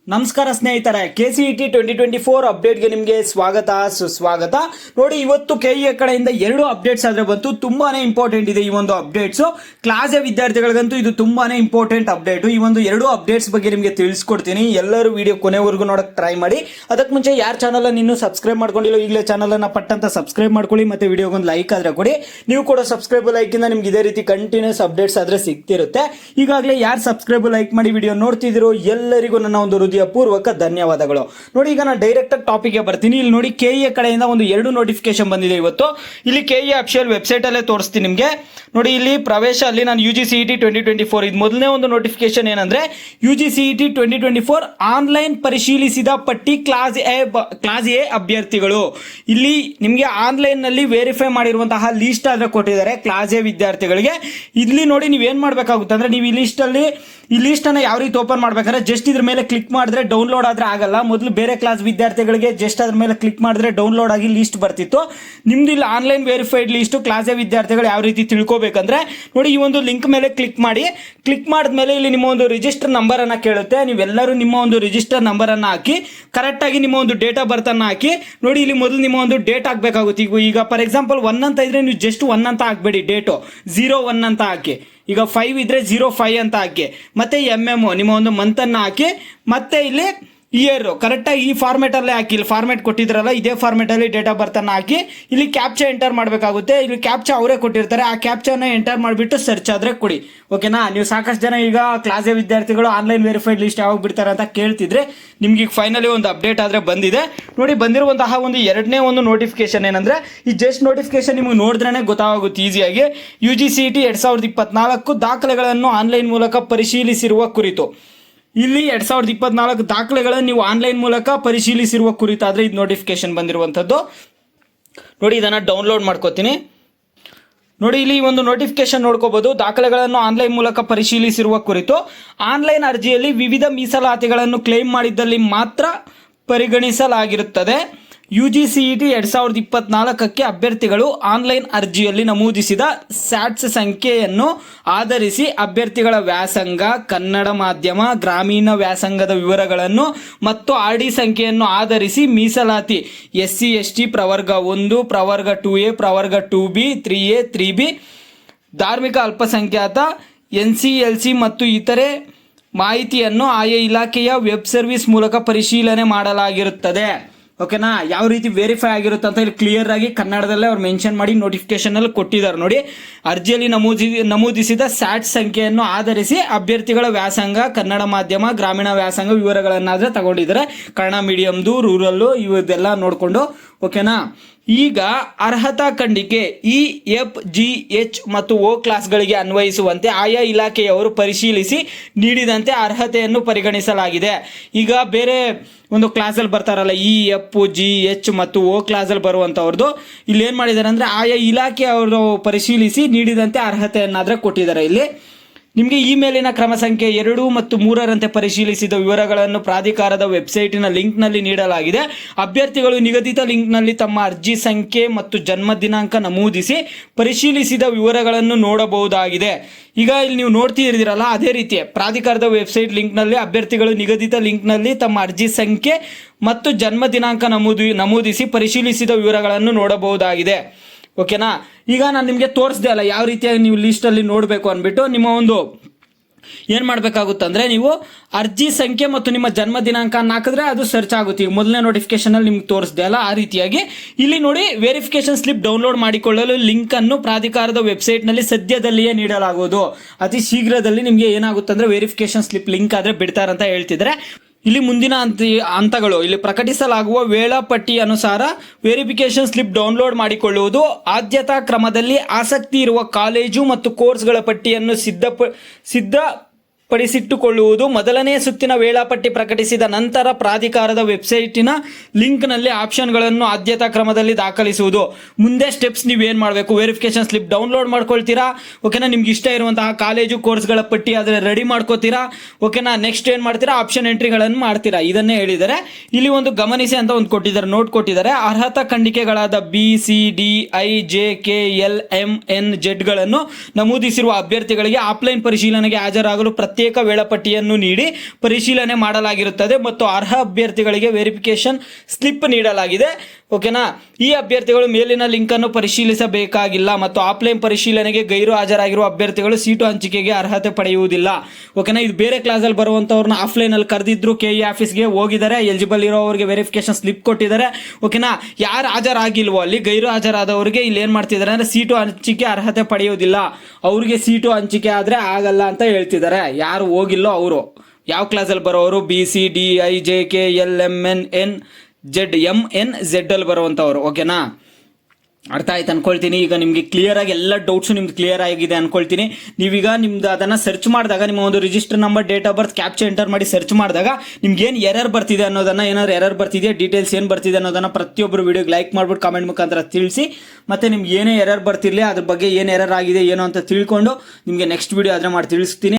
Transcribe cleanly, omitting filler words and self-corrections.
ನಮಸ್ಕಾರ ಸ್ನೇಹಿತರೆ, KCET 2024 ಅಪ್ಡೇಟ್ಗೆ ನಿಮಗೆ ಸ್ವಾಗತ ಸುಸ್ವಾಗತ. ನೋಡಿ, ಇವತ್ತು KE ಕಡೆಯಿಂದ 2 ಅಪ್ಡೇಟ್ಸ್ ಆದ್ರೆ ಬಂತು. ತುಂಬಾನೇ ಇಂಪಾರ್ಟೆಂಟ್ ಇದೆ ಈ ಒಂದು ಅಪ್ಡೇಟ್ಸ್. ಕ್ಲಾಸ್ ಎ ವಿದ್ಯಾರ್ಥಿಗಳಿಗಂತೂ ಇದು ತುಂಬಾನೇ ಇಂಪಾರ್ಟೆಂಟ್ ಅಪ್ಡೇಟ್. ಈ ಒಂದು 2 ಅಪ್ಡೇಟ್ಸ್ ಬಗ್ಗೆ ನಿಮಗೆ ತಿಳಿಸ್ಕೊಡ್ತೀನಿ. ಎಲ್ಲರೂ ವಿಡಿಯೋ ಕೊನೆವರೆಗೂ ನೋಡಕ್ ಟ್ರೈ ಮಾಡಿ. ಅದಕ್ಕೆ ಮುಂಚೆ ಯಾರು ಚಾನಲ್ ಅನ್ನು ಇನ್ನೂ ಸಬ್ಸ್ಕ್ರೈಬ್ ಮಾಡ್ಕೊಂಡಿಲ್ಲ, ಈಗಲೇ ಚಾನಲ್ ಅನ್ನ ಪಟ್ಟಂತ ಸಬ್ಸ್ಕ್ರೈಬ್ ಮಾಡ್ಕೊಳ್ಳಿ. ಮತ್ತೆ ವಿಡಿಯೋಗೊಂದು ಲೈಕ್ ಆದ್ರೆ ಕೊಡಿ. ನೀವು ಕೂಡ ಸಬ್ಸ್ಕ್ರೈಬ್ ಲೈಕ್ ಇಂದ ನಿಮ್ಗೆ ಇದೇ ರೀತಿ ಕಂಟಿನ್ಯೂಸ್ ಅಪ್ಡೇಟ್ಸ್ ಆದ್ರೆ ಸಿಗ್ತಿರುತ್ತೆ. ಈಗಾಗಲೇ ಯಾರು ಸಬ್ಸ್ಕ್ರೈಬ್ ಲೈಕ್ ಮಾಡಿ ವಿಡಿಯೋ ನೋಡ್ತಿದ್ದೀರೋ ಎಲ್ಲರಿಗೂ ನನ್ನ ಒಂದು ಹೃದಯ ಪೂರ್ವಕ ಧನ್ಯವಾದಗಳು. ನೋಡಿ, ಈಗ ನಾನು ಡೈರೆಕ್ಟ್ ಆಗಿ ಟಾಪಿಕ್ ಗೆ ಬರ್ತೀನಿ. ಇಲ್ಲಿ ನೋಡಿ, KE ಕಡೆಯಿಂದ ಒಂದು 2 ನೋಟಿಫಿಕೇಶನ್ ಬಂದಿದೆ ಇವತ್ತು. ಇಲ್ಲಿ KE ಅಫಿಷಿಯಲ್ ವೆಬ್ಸೈಟ್ ಅಲ್ಲೇ ತೋರಿಸ್ತೀನಿ ನಿಮಗೆ. ನೋಡಿ, ಇಲ್ಲಿ ಪ್ರವೇಶ ಅಲ್ಲಿ ನಾನು UGCET 2024 ಇದು ಮೊದಲನೇ ಒಂದು ನೋಟಿಫಿಕೇಶನ್ ಏನಂದ್ರೆ UGCET 2024 ಆನ್ಲೈನ್ ಪರಿಶೀಲಿಸಿದ ಪಟ್ಟಿ ಕ್ಲಾಸ್ ಎ ಅಭ್ಯರ್ಥಿಗಳು. ಇಲ್ಲಿ ನಿಮಗೆ ಆನ್ಲೈನ್ ನಲ್ಲಿ ವೆರಿಫೈ ಮಾಡಿರುವಂತಹ ಲಿಸ್ಟ್ ಆದ್ರೆ ಕೊಟ್ಟಿದ್ದಾರೆ ಕ್ಲಾಸ್ ಎ ವಿದ್ಯಾರ್ಥಿಗಳಿಗೆ. ಇಲ್ಲಿ ನೋಡಿ, ನೀವೇನ್ ಮಾಡ್ಬೇಕಾಗುತ್ತೆ ಅಂದ್ರೆ ನೀವು ಈ ಲಿಸ್ಟ್ ಅನ್ನ ಯಾವ ರೀತಿ ಓಪನ್ ಮಾಡ್ಬೇಕಂದ್ರೆ ಜಸ್ಟ್ ಇದ್ರ ಮೇಲೆ ಕ್ಲಿಕ್ ಮಾಡಿದ್ರೆ ಡೌನ್ಲೋಡ್ ಆದ್ರೆ ಆಗಲ್ಲ. ಮೊದಲು ಬೇರೆ ಕ್ಲಾಸ್ ವಿದ್ಯಾರ್ಥಿಗಳಿಗೆ ಜಸ್ಟ್ ಅದ್ರ ಮೇಲೆ ಕ್ಲಿಕ್ ಮಾಡಿದ್ರೆ ಡೌನ್ಲೋಡ್ ಆಗಿ ಲಿಸ್ಟ್ ಬರ್ತಿತ್ತು. ನಿಮ್ದು ಇಲ್ಲಿ online verified list class A ವಿದ್ಯಾರ್ಥಿಗಳು ಯಾವ ರೀತಿ ತಿಳ್ಕೋಬೇಕಂದ್ರೆ ನೋಡಿ, ಈ ಒಂದು ಲಿಂಕ್ ಮೇಲೆ ಕ್ಲಿಕ್ ಮಾಡಿ. ಕ್ಲಿಕ್ ಮಾಡಿದ್ಮೇಲೆ ಇಲ್ಲಿ ನಿಮ್ಮ ಒಂದು ರಿಜಿಸ್ಟರ್ ನಂಬರ್ ಅನ್ನ ಕೇಳುತ್ತೆ. ನೀವೆಲ್ಲರೂ ನಿಮ್ಮ ಒಂದು ರಿಜಿಸ್ಟರ್ ನಂಬರ್ ಅನ್ನ ಹಾಕಿ ಕರೆಕ್ಟ್ ಆಗಿ ನಿಮ್ಮ ಒಂದು ಡೇಟ್ ಆಫ್ ಬರ್ತ್ ಅನ್ನ ಹಾಕಿ. ನೋಡಿ, ಇಲ್ಲಿ ಮೊದಲು ನಿಮ್ಮ ಒಂದು ಡೇಟ್ ಹಾಕ್ಬೇಕಾಗುತ್ತೆ. ಈಗ ಫಾರ್ ಎಕ್ಸಾಂಪಲ್ 1 ಅಂತ ಇದ್ರೆ ನೀವು ಜಸ್ಟ್ 1 ಅಂತ ಹಾಕ್ಬೇಡಿ, ಡೇಟು 01 ಅಂತ ಹಾಕಿ. ಈಗ 5 ಇದ್ರೆ 05 ಅಂತ ಹಾಕಿ. ಮತ್ತೆ MM ನಿಮ್ಮ ಒಂದು ಮಂತ್ ಅನ್ನ ಹಾಕಿ. ಮತ್ತೆ ಇಲ್ಲಿ ಇಯರ್ ಕರೆಕ್ಟಾಗಿ ಈ ಫಾರ್ಮೆಟ್ ಅಲ್ಲೇ ಹಾಕಿ. ಇಲ್ಲಿ ಫಾರ್ಮೆಟ್ ಕೊಟ್ಟಿದ್ರಲ್ಲ, ಇದೇ ಫಾರ್ಮೆಟ್ ಅಲ್ಲಿ ಡೇಟ್ ಆಫ್ ಬರ್ತ್ ಅನ್ನ ಹಾಕಿ. ಇಲ್ಲಿ ಕ್ಯಾಪ್ಚಾ ಎಂಟರ್ ಮಾಡಬೇಕಾಗುತ್ತೆ. ಇಲ್ಲಿ ಕ್ಯಾಪ್ಚಾ ಅವರೇ ಕೊಟ್ಟಿರ್ತಾರೆ. ಆ ಕ್ಯಾಪ್ಚಾನ ಎಂಟರ್ ಮಾಡಿಬಿಟ್ಟು ಸರ್ಚ್ ಆದ್ರೆ ಕೊಡಿ. ಓಕೆನಾ? ನೀವು ಸಾಕಷ್ಟು ಜನ ಈಗ ಕ್ಲಾಸ್ ಎ ವಿದ್ಯಾರ್ಥಿಗಳು ಆನ್ಲೈನ್ ವೆರಿಫೈಡ್ ಲಿಸ್ಟ್ ಯಾವಾಗ ಬಿಡ್ತಾರೆ ಅಂತ ಕೇಳ್ತಿದ್ರೆ ನಿಮ್ಗೆ ಈಗ ಫೈನಲಿ ಒಂದು ಅಪ್ಡೇಟ್ ಆದ್ರೆ ಬಂದಿದೆ. ನೋಡಿ, ಬಂದಿರುವಂತಹ ಒಂದು 2ನೇ ಒಂದು ನೋಟಿಫಿಕೇಶನ್ ಏನಂದ್ರೆ ಈ ಜಸ್ಟ್ ನೋಟಿಫಿಕೇಶನ್ ನಿಮ್ಗೆ ನೋಡಿದ್ರೇನೆ ಗೊತ್ತಾಗುತ್ತೆ ಈಸಿಯಾಗಿ. UGCET 2024 ದಾಖಲೆಗಳನ್ನು ಆನ್ಲೈನ್ ಮೂಲಕ ಪರಿಶೀಲಿಸಿರುವ ಕುರಿತು. ಇಲ್ಲಿ 2024 ದಾಖಲೆಗಳನ್ನು ನೀವು ಆನ್ಲೈನ್ ಮೂಲಕ ಪರಿಶೀಲಿಸಿರುವ ಕುರಿತಾದ್ರೆ ಇದು ನೋಟಿಫಿಕೇಶನ್ ಬಂದಿರುವಂಥದ್ದು. ನೋಡಿ, ಇದನ್ನ ಡೌನ್ಲೋಡ್ ಮಾಡ್ಕೋತೀನಿ. ನೋಡಿ, ಇಲ್ಲಿ ಒಂದು ನೋಟಿಫಿಕೇಶನ್ ನೋಡ್ಕೋಬಹುದು. ದಾಖಲೆಗಳನ್ನು ಆನ್ಲೈನ್ ಮೂಲಕ ಪರಿಶೀಲಿಸಿರುವ ಕುರಿತು. ಆನ್ಲೈನ್ ಅರ್ಜಿಯಲ್ಲಿ ವಿವಿಧ ಮೀಸಲಾತಿಗಳನ್ನು ಕ್ಲೇಮ್ ಮಾಡಿದ್ದಲ್ಲಿ ಮಾತ್ರ ಪರಿಗಣಿಸಲಾಗಿರುತ್ತದೆ. UGCET 2024ಕ್ಕೆ ಅಭ್ಯರ್ಥಿಗಳು ಆನ್ಲೈನ್ ಅರ್ಜಿಯಲ್ಲಿ ನಮೂದಿಸಿದ ಸ್ಯಾಟ್ಸ್ ಸಂಖ್ಯೆಯನ್ನು ಆಧರಿಸಿ ಅಭ್ಯರ್ಥಿಗಳ ವ್ಯಾಸಂಗ, ಕನ್ನಡ ಮಾಧ್ಯಮ, ಗ್ರಾಮೀಣ ವ್ಯಾಸಂಗದ ವಿವರಗಳನ್ನು ಮತ್ತು RD ಸಂಖ್ಯೆಯನ್ನು ಆಧರಿಸಿ ಮೀಸಲಾತಿ SC ST ಪ್ರವರ್ಗ 1, ಪ್ರವರ್ಗ 2A, ಪ್ರವರ್ಗ 2B, 3A, 3B, ಧಾರ್ಮಿಕ ಅಲ್ಪಸಂಖ್ಯಾತ, NCLC ಮತ್ತು ಇತರೆ ಮಾಹಿತಿಯನ್ನು ಆಯಾ ಇಲಾಖೆಯ ವೆಬ್ ಸರ್ವಿಸ್ ಮೂಲಕ ಪರಿಶೀಲನೆ ಮಾಡಲಾಗಿರುತ್ತದೆ. ಓಕೆನಾ? ಯಾವ ರೀತಿ ವೆರಿಫೈ ಆಗಿರುತ್ತೆ ಅಂತ ಇಲ್ಲಿ ಕ್ಲಿಯರ್ ಆಗಿ ಕನ್ನಡದಲ್ಲೇ ಅವ್ರು ಮೆನ್ಷನ್ ಮಾಡಿ ನೋಟಿಫಿಕೇಶನ್ ಅಲ್ಲಿ ಕೊಟ್ಟಿದ್ದಾರೆ. ನೋಡಿ, ಅರ್ಜಿಯಲ್ಲಿ ನಮೂದಿಸಿದ ಸ್ಯಾಟ್ ಸಂಖ್ಯೆಯನ್ನು ಆಧರಿಸಿ ಅಭ್ಯರ್ಥಿಗಳ ವ್ಯಾಸಂಗ, ಕನ್ನಡ ಮಾಧ್ಯಮ, ಗ್ರಾಮೀಣ ವ್ಯಾಸಂಗ ವಿವರಗಳನ್ನಾದ್ರೆ ತಗೊಂಡಿದ್ದಾರೆ. ಕನ್ನಡ ಮೀಡಿಯಂದು, ರೂರಲ್ಲು ಇವದೆಲ್ಲ ನೋಡಿಕೊಂಡು. ಓಕೆನಾ? ಈಗ ಅರ್ಹತಾ ಖಂಡಿಕೆ EF G H ಮತ್ತು O ಕ್ಲಾಸ್ಗಳಿಗೆ ಅನ್ವಯಿಸುವಂತೆ ಆಯಾ ಇಲಾಖೆಯವರು ಪರಿಶೀಲಿಸಿ ನೀಡಿದಂತೆ ಅರ್ಹತೆಯನ್ನು ಪರಿಗಣಿಸಲಾಗಿದೆ. ಈಗ ಬೇರೆ ಒಂದು ಕ್ಲಾಸಲ್ಲಿ ಬರ್ತಾರಲ್ಲ EF G H ಮತ್ತು O ಕ್ಲಾಸಲ್ಲಿ ಬರುವಂಥವ್ರದ್ದು ಇಲ್ಲಿ ಏನು ಮಾಡಿದ್ದಾರೆ ಅಂದರೆ ಆಯಾ ಇಲಾಖೆಯವರು ಪರಿಶೀಲಿಸಿ ನೀಡಿದಂತೆ ಅರ್ಹತೆಯನ್ನಾದರೆ ಕೊಟ್ಟಿದ್ದಾರೆ. ಇಲ್ಲಿ ನಿಮಗೆ ಇಮೇಲಿನ ಕ್ರಮ ಸಂಖ್ಯೆ 2 ಮತ್ತು 3ರಂತೆ ಪರಿಶೀಲಿಸಿದ ವಿವರಗಳನ್ನು ಪ್ರಾಧಿಕಾರದ ವೆಬ್ಸೈಟಿನ ಲಿಂಕ್ನಲ್ಲಿ ನೀಡಲಾಗಿದೆ. ಅಭ್ಯರ್ಥಿಗಳು ನಿಗದಿತ ಲಿಂಕ್ನಲ್ಲಿ ತಮ್ಮ ಅರ್ಜಿ ಸಂಖ್ಯೆ ಮತ್ತು ಜನ್ಮ ದಿನಾಂಕ ನಮೂದಿಸಿ ಪರಿಶೀಲಿಸಿದ ವಿವರಗಳನ್ನು ನೋಡಬಹುದಾಗಿದೆ. ಈಗ ಇಲ್ಲಿ ನೀವು ನೋಡ್ತಿದ್ದೀರಲ್ಲ, ಅದೇ ರೀತಿ ಪ್ರಾಧಿಕಾರದ ವೆಬ್ಸೈಟ್ ಲಿಂಕ್ನಲ್ಲಿ ಅಭ್ಯರ್ಥಿಗಳು ನಿಗದಿತ ಲಿಂಕ್ನಲ್ಲಿ ತಮ್ಮ ಅರ್ಜಿ ಸಂಖ್ಯೆ ಮತ್ತು ಜನ್ಮ ದಿನಾಂಕ ನಮೂದಿಸಿ ಪರಿಶೀಲಿಸಿದ ವಿವರಗಳನ್ನು ನೋಡಬಹುದಾಗಿದೆ. ಓಕೆನಾ? ಈಗ ನಾನು ನಿಮಗೆ ತೋರಿಸ್ದೆ ಅಲ್ಲ ಯಾವ ರೀತಿಯಾಗಿ ನೀವು ಲಿಸ್ಟಲ್ಲಿ ನೋಡಬೇಕು ಅಂದ್ಬಿಟ್ಟು. ನಿಮ್ಮ ಒಂದು ಏನು ಮಾಡಬೇಕಾಗುತ್ತಂದ್ರೆ ನೀವು ಅರ್ಜಿ ಸಂಖ್ಯೆ ಮತ್ತು ನಿಮ್ಮ ಜನ್ಮ ದಿನಾಂಕ ಹಾಕಿದ್ರೆ ಅದು ಸರ್ಚ್ ಆಗುತ್ತೆ. ಈಗ ಮೊದಲನೇ ನೋಟಿಫಿಕೇಶನ್ ನಿಮ್ಗೆ ತೋರಿಸ್ದೆ ಅಲ್ಲ ಆ ರೀತಿಯಾಗಿ ಇಲ್ಲಿ ನೋಡಿ, ವೆರಿಫಿಕೇಶನ್ ಸ್ಲಿಪ್ ಡೌನ್ಲೋಡ್ ಮಾಡಿಕೊಳ್ಳಲು ಲಿಂಕ್ ಅನ್ನು ಪ್ರಾಧಿಕಾರದ ವೆಬ್ಸೈಟ್ ನಲ್ಲಿ ಸದ್ಯದಲ್ಲಿಯೇ ನೀಡಲಾಗುವುದು. ಅತಿ ಶೀಘ್ರದಲ್ಲಿ ನಿಮಗೆ ಏನಾಗುತ್ತೆ ಅಂದ್ರೆ ವೆರಿಫಿಕೇಶನ್ ಸ್ಲಿಪ್ ಲಿಂಕ್ ಆದ್ರೆ ಬಿಡ್ತಾರಂತ ಹೇಳ್ತಿದ್ರೆ. ಇಲ್ಲಿ ಮುಂದಿನ ಹಂತಗಳು ಇಲ್ಲಿ ಪ್ರಕಟಿಸಲಾಗುವ ವೇಳಾಪಟ್ಟಿ ಅನುಸಾರ ವೆರಿಫಿಕೇಶನ್ ಸ್ಲಿಪ್ ಡೌನ್ಲೋಡ್ ಮಾಡಿಕೊಳ್ಳುವುದು. ಆದ್ಯತಾ ಕ್ರಮದಲ್ಲಿ ಆಸಕ್ತಿ ಇರುವ ಕಾಲೇಜು ಮತ್ತು ಕೋರ್ಸ್ಗಳ ಪಟ್ಟಿಯನ್ನು ಸಿದ್ಧಪಡಿಸಿಟ್ಟುಕೊಳ್ಳುವುದು. ಮೊದಲನೇ ಸುತ್ತಿನ ವೇಳಾಪಟ್ಟಿ ಪ್ರಕಟಿಸಿದ ನಂತರ ಪ್ರಾಧಿಕಾರದ ವೆಬ್ಸೈಟಿನ ಲಿಂಕ್ನಲ್ಲಿ ಆಪ್ಷನ್ಗಳನ್ನು ಆದ್ಯತಾ ಕ್ರಮದಲ್ಲಿ ದಾಖಲಿಸುವುದು. ಮುಂದೆ ಸ್ಟೆಪ್ಸ್ ನೀವೇನು ಮಾಡಬೇಕು, ವೆರಿಫಿಕೇಶನ್ ಸ್ಲಿಪ್ ಡೌನ್ಲೋಡ್ ಮಾಡ್ಕೊಳ್ತೀರಾ. ಓಕೆನಾ? ನಿಮ್ಗೆ ಇಷ್ಟ ಇರುವಂತಹ ಕಾಲೇಜು ಕೋರ್ಸ್ಗಳ ಪಟ್ಟಿ ಆದರೆ ರೆಡಿ ಮಾಡ್ಕೋತೀರಾ. ಓಕೆನಾ? ನೆಕ್ಸ್ಟ್ ಏನು ಮಾಡ್ತೀರಾ, ಆಪ್ಷನ್ ಎಂಟ್ರಿಗಳನ್ನು ಮಾಡ್ತೀರಾ. ಇದನ್ನೇ ಹೇಳಿದ್ದಾರೆ. ಇಲ್ಲಿ ಒಂದು ಗಮನಿಸಿ ಅಂತ ಒಂದು ಕೊಟ್ಟಿದ್ದಾರೆ, ನೋಟ್ ಕೊಟ್ಟಿದ್ದಾರೆ. ಅರ್ಹತಾ ಖಂಡಿಕೆಗಳಾದ B C D I J K L M N Z ಗಳನ್ನು ನಮೂದಿಸಿರುವ ಅಭ್ಯರ್ಥಿಗಳಿಗೆ ಆಫ್ಲೈನ್ ಪರಿಶೀಲನೆಗೆ ಹಾಜರಾಗಲು ಪ್ರತ್ಯೇಕ ಪ್ರತ್ಯೇಕ ವೇಳಾಪಟ್ಟಿಯನ್ನು ನೀಡಿ ಪರಿಶೀಲನೆ ಮಾಡಲಾಗಿರುತ್ತದೆ ಮತ್ತು ಅರ್ಹ ಅಭ್ಯರ್ಥಿಗಳಿಗೆ ವೆರಿಫಿಕೇಶನ್ ಸ್ಲಿಪ್ ನೀಡಲಾಗಿದೆ. ಓಕೆನಾ. ಈ ಅಭ್ಯರ್ಥಿಗಳು ಮೇಲಿನ ಲಿಂಕ್ ಅನ್ನು ಪರಿಶೀಲಿಸಬೇಕಾಗಿಲ್ಲ ಮತ್ತು ಆಫ್ಲೈನ್ ಪರಿಶೀಲನೆಗೆ ಗೈರು ಹಾಜರಾಗಿರುವ ಅಭ್ಯರ್ಥಿಗಳು ಸೀಟು ಹಂಚಿಕೆಗೆ ಅರ್ಹತೆ ಪಡೆಯುವುದಿಲ್ಲ. ಓಕೆನಾ. ಇದು ಬೇರೆ ಕ್ಲಾಸಲ್ಲಿ ಬರುವಂಥವ್ರನ್ನ ಆಫ್ಲೈನ್ ಅಲ್ಲಿ ಕರೆದಿದ್ರು, ಕೆ ಇ ಆಫೀಸ್ಗೆ ಹೋಗಿದ್ದಾರೆ, ಎಲಿಜಿಬಲ್ ಇರೋವರಿಗೆ ವೆರಿಫಿಕೇಶನ್ ಸ್ಲಿಪ್ ಕೊಟ್ಟಿದ್ದಾರೆ. ಓಕೆನಾ. ಯಾರು ಹಾಜರಾಗಿಲ್ವೋ ಅಲ್ಲಿ ಗೈರು ಹಾಜರಾದವರಿಗೆ ಇಲ್ಲಿ ಏನು ಮಾಡ್ತಿದ್ದಾರೆ ಅಂದರೆ ಸೀಟು ಹಂಚಿಕೆ ಅರ್ಹತೆ ಪಡೆಯುವುದಿಲ್ಲ, ಅವ್ರಿಗೆ ಸೀಟು ಹಂಚಿಕೆ ಆದರೆ ಆಗಲ್ಲ ಅಂತ ಹೇಳ್ತಿದ್ದಾರೆ. ಯಾರು ಹೋಗಿಲ್ಲೋ ಅವರು ಯಾವ ಕ್ಲಾಸಲ್ಲಿ ಬರೋರು BCDIJKLMNNZMNZ ಅಲ್ಲಿ ಬರುವಂಥವ್ರು. ಓಕೆನಾ. ಅರ್ಥ ಆಯ್ತು ಅನ್ಕೊಳ್ತೀನಿ. ಈಗ ನಿಮಗೆ ಕ್ಲಿಯರ್ ಆಗಿ ಎಲ್ಲ ಡೌಟ್ಸು ನಿಮ್ಗೆ ಕ್ಲಿಯರ್ ಆಗಿದೆ ಅನ್ಕೊಳ್ತೀನಿ. ನೀವೀಗ ನಿಮ್ದು ಅದನ್ನು ಸರ್ಚ್ ಮಾಡಿದಾಗ ನಿಮ್ಮ ಒಂದು register number, date of birth, capture enter ಮಾಡಿ ಸರ್ಚ್ ಮಾಡಿದಾಗ ನಿಮ್ಗೆ ಏನು ಎರರ್ ಬರ್ತಿದೆ ಅನ್ನೋದನ್ನ, ಏನಾದ್ರು ಎರರ್ ಬರ್ತಿದೆಯಾ, ಡೀಟೇಲ್ಸ್ ಏನು ಬರ್ತಿದೆ ಅನ್ನೋದನ್ನ ಪ್ರತಿಯೊಬ್ಬರು ವಿಡಿಯೋಗೆ ಲೈಕ್ ಮಾಡ್ಬಿಟ್ಟು ಕಾಮೆಂಟ್ ಮುಖಾಂತರ ತಿಳಿಸಿ. ಮತ್ತೆ ನಿಮ್ಗೆ ಏನೇ ಎರರ್ ಬರ್ತಿರಲಿ ಅದ್ರ ಬಗ್ಗೆ ಏನು ಎರರ್ ಆಗಿದೆ ಏನೋ ಅಂತ ತಿಳ್ಕೊಂಡು ನಿಮಗೆ ನೆಕ್ಸ್ಟ್ ವಿಡಿಯೋ ಆದರೆ ಮಾಡಿ ತಿಳಿಸ್ತೀನಿ.